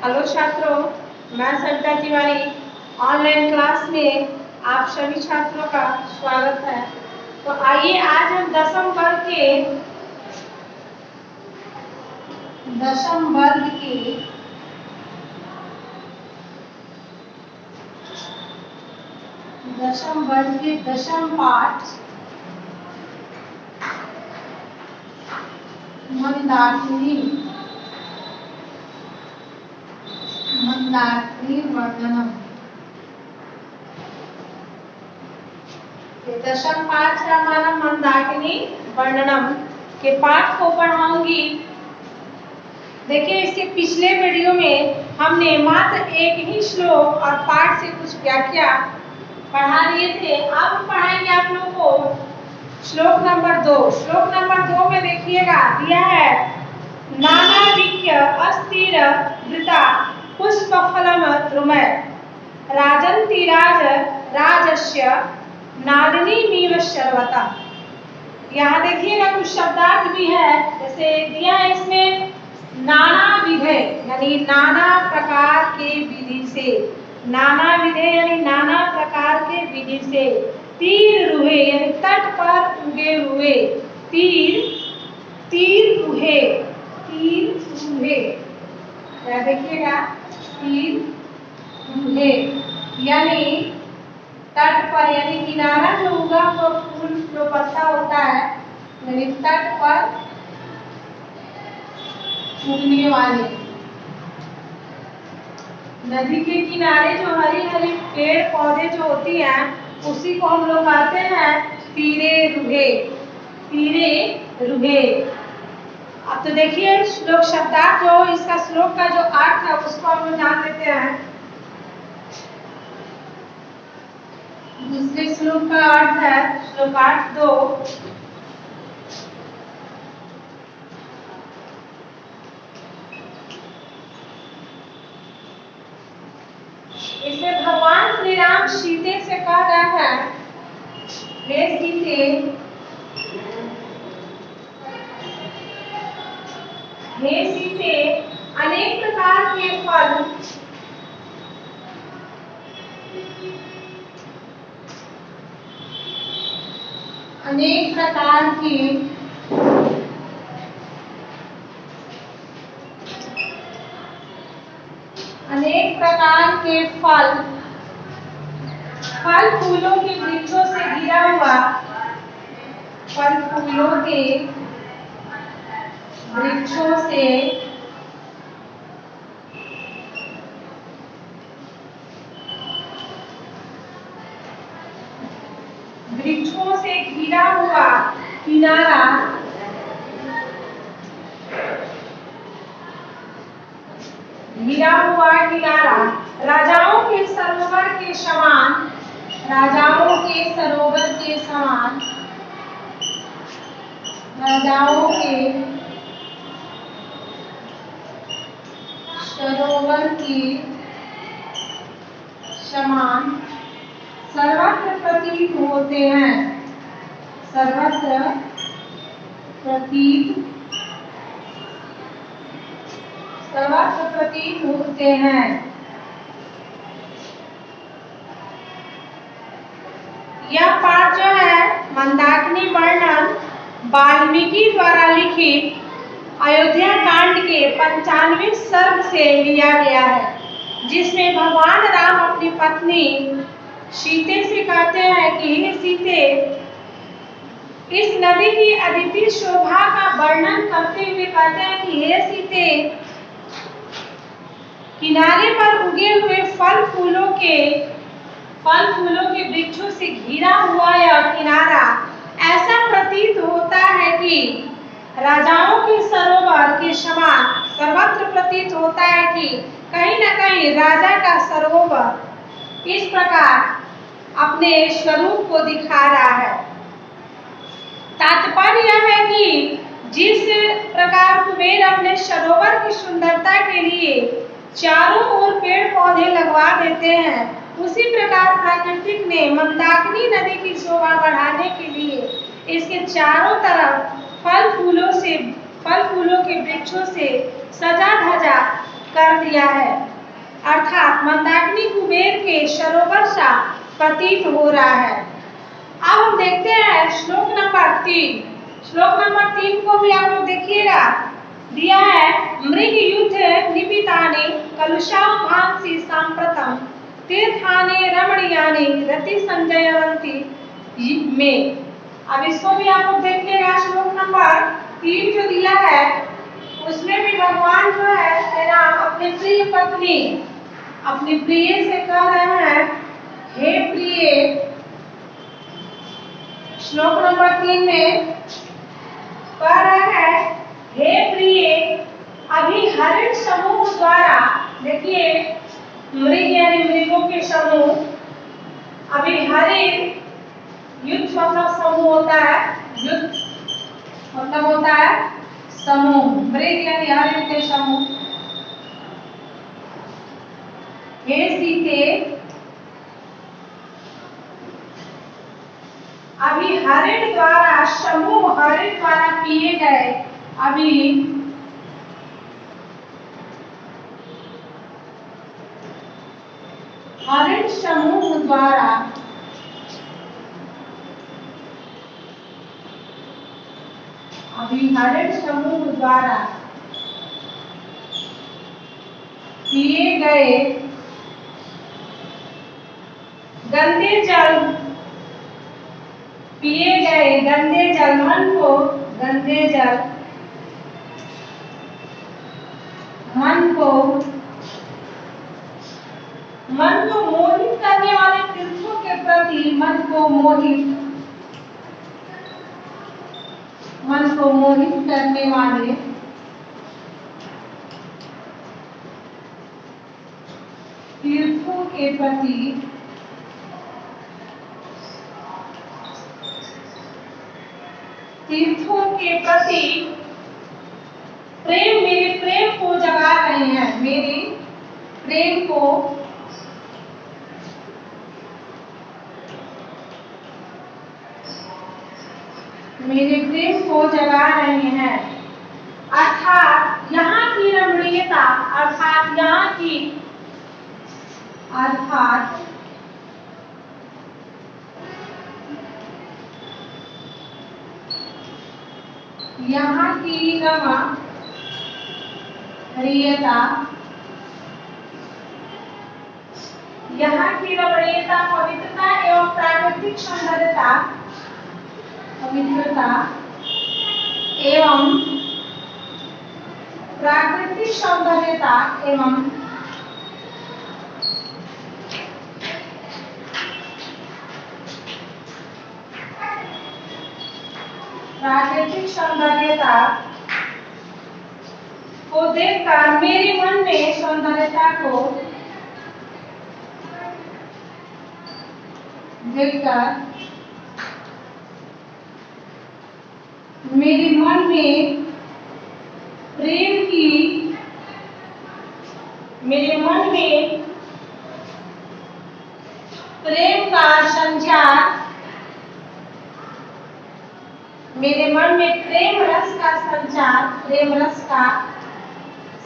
Hello छात्रों, मैं Savita Tiwari online class में आप सभी छात्रों का स्वागत है। तो आइए आज हम दशम वर्ग के दशम पाठ मंदाकिनी वर्णनम दशम पाठ है हमारा मंदाकिनी वर्णनम के पाठ को पढ़ाऊंगी। देखिए, इसके पिछले वीडियो में हमने मात्र एक ही श्लोक और पाठ से कुछ व्याख्या पढ़ा लिए थे। अब हम पढ़ाएंगे आप लोगों को श्लोक नंबर 2। श्लोक नंबर 2 में देखिएगा दिया है, नानाविक्य अस्थिर वृता पुष्पफलम द्रुमय राजन्तिराज राजस्य नादिनीमिव शर्वता। यहाँ देखिएगा कुछ शब्दार्थ भी है, जैसे दिया है इसमें नाना विधे यानी नाना प्रकार के विधि से, नाना विधे यानी नाना प्रकार के विधि से, तीर रुहे यानी तट पर उगे हुए, तीर रुहे क्या देखिएगा, तीर रुहे यानी तट पर यानी किनारा जो उगा हुआ फूल जो पत्ता होता है यानी तट पर उगने वाले। नदी के किनारे जो हरी हरी पेड़ पौधे जो होती हैं उसी को हम लोग कहते हैं तीरे रुहे। अब तो देखिए श्लोक शब्दार्थ जो इसका श्लोक का जो अर्थ है उसको हम लोग जान लेते हैं। दूसरे श्लोक का अर्थ है श्लोकार्थ 2। इसमें भगवान श्री राम सीते से कह रहे हैं, हे सीते, अनेक प्रकार के फल अनेक प्रकार के फल फूलों के वृक्षों से घिरा हुआ, फल फूलों के वृक्षों से घिरा हुआ किनारा, राजाओं के सरोवर के समान, सर्वत्र प्रतीत होते हैं, यह पाठ जो है मंदाकिनी वर्णन वाल्मीकि द्वारा लिखित अयोध्या कांड के 95वें सर्ग से लिया गया है, जिसमें भगवान राम अपनी पत्नी सीते से कहते हैं कि हे सीते, इस नदी की अद्वितीय शोभा का वर्णन करते हुए कहते हैं कि हे सीते, किनारे पर उगे हुए फल फूलों के वृक्षों से घिरा हुआ यह किनारा ऐसा प्रतीत होता है कि राजाओं के सरोवर के समान, सर्वत्र प्रतीत होता है कि कहीं न कहीं राजा का सरोवर इस प्रकार अपने स्वरूप को दिखा रहा है। तात्पर्य यह है कि जिस प्रकार कुबेर अपने सरोवर की सुंदरता के लिए चारों ओर पेड़ पौधे लगवा देते हैं, उसी प्रकार प्राकृतिक ने मंदाकिनी नदी की शोभा बढ़ाने के लिए इसके चारों तरफ फल फूलों के वृक्षों से सजा धजा कर दिया है, अर्थात मंदाकिनी कुबेर के सरोवर सा प्रतीत हो रहा है। अब हम देखते हैं श्लोक नंबर 3। श्लोक नंबर 3 को भी आप लोग देखिएगा, दिया है मृग युद्ध निपितानि कलुषाम भांसी सांप्रतम तीर्थानि रमणीयानि रति संजयवंती में। अब इसको भी आप लोग देखिएगा, श्लोक नंबर 3 जो दिया है उसमें भी भगवान जो है राम अपनी प्रिय पत्नी, अपनी प्रिय से कह रहे हैं, हे प्रिय, श्लोक नंबर 3 में कह रहे हैं, हे प्रिय, अभी हरिण समूह द्वारा, देखिए मृग यानी मृगों के समूह, अभी हरिण, युद्ध मतलब समूह होता है, युद्ध मतलब होता है समूह, मृग यानी हरिण के समूह। हे सीते, अभी हरिण द्वारा, समूह हरिण द्वारा किए गए, अभी हरिण समूह द्वारा हरिण समूह द्वारा किए गए गंदे जल, पिए गए गंदे जल, मन को गंदे जल, मन को मोहित करने वाले तीर्थों के प्रति, मन को मोहित करने वाले तीर्थों के प्रति प्रेम, मेरे प्रेम को जगा रहे हैं, मेरे प्रेम को जगा रहे हैं। अर्थात यहाँ की रमणीयता, अर्थात यहाँ की रमणीयता, पवित्रता एवं प्राकृतिक सौंदर्यता, को देखकर मेरे मन में सौंदर्यता को देखकर मेरे मन में प्रेम की, मेरे मन में प्रेम का संचार, मेरे मन में प्रेम रस का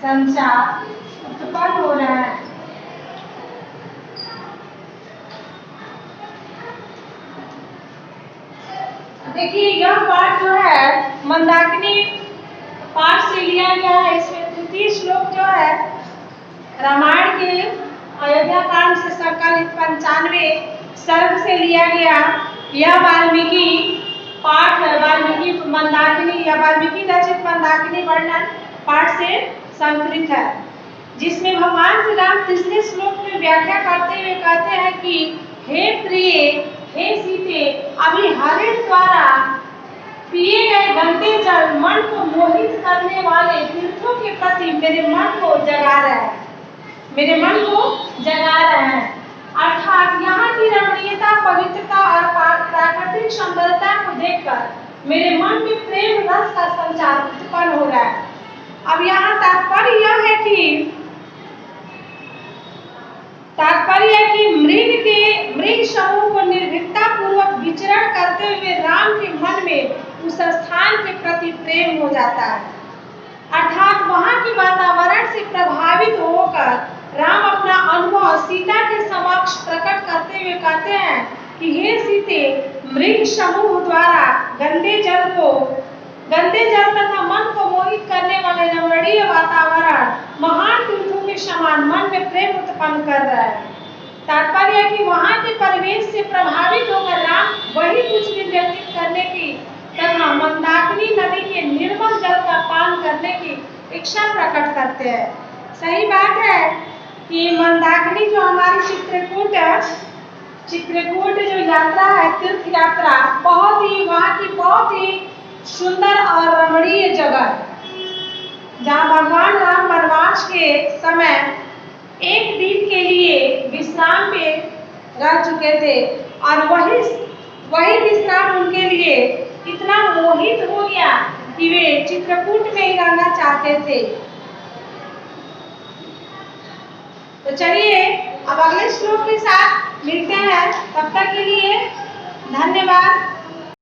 संचार उत्पन्न हो रहा है। देखिए यह पाठ जो है मंदाकिनी पाठ से लिया गया है। इसमें तृतीय श्लोक जो है रामायण के अयोध्या कांड से संकलित 95 सर्ग से लिया गया। यह वाल्मीकि पाठ, वाल्मीकि मंदाकिनी या वाल्मीकि रचित मंदाकिनी वर्णन पाठ से संकलित है, जिसमें भगवान श्री राम तीसरे श्लोक में व्याख्या करते हुए कहते हैं कि हे प्रिय, हे सीते, अभी हरिण द्वारा पिए गए गंदे जल मन को मोहित करने वाले तीर्थों के प्रति मेरे मन को जगा रहे हैं। अर्थात यहाँ की रमणीयता, पवित्रता और प्राकृतिक सुंदरता को देखकर मेरे मन में प्रेम रस का संचार उत्पन्न हो रहा है। अब यहाँ तात्पर्य यह है कि मृग समूह को निर्भीकता पूर्वक विचरण करते हुए राम के मन में उस स्थान के प्रति प्रेम हो जाता है। अर्थात अर्थात वहां के वातावरण से प्रभावित होकर राम अपना अनुभव सीता के समक्ष प्रकट करते हुए कहते हैं कि हे सीते, मृग समूह द्वारा गंदे जल तथा मन को मोहित करने वाले रमणीय वातावरण महान तीर्थों के समान मन में प्रेम उत्पन्न कर रहा है। तात्पर्य है कि वहां के परिवेश से प्रभावित होकर राम वही कुछ दिन व्यतीत करने की तथा मंदाकिनी नदी के निर्मल जल का पान करने की इच्छा प्रकट करते हैं। सही बात है कि मंदाकिनी जो हमारी चित्रकूट जो यात्रा है, तीर्थ यात्रा, वहाँ की बहुत ही सुंदर और रमणीय जगह है, जहाँ भगवान राम वनवास के समय एक दिन के लिए विश्राम पे रह चुके थे और वही विश्राम उनके लिए इतना मोहित हो गया कि वे चित्रकूट में ही रहना चाहते थे। तो चलिए अब अगले श्लोक के साथ मिलते हैं, तब तक के लिए धन्यवाद।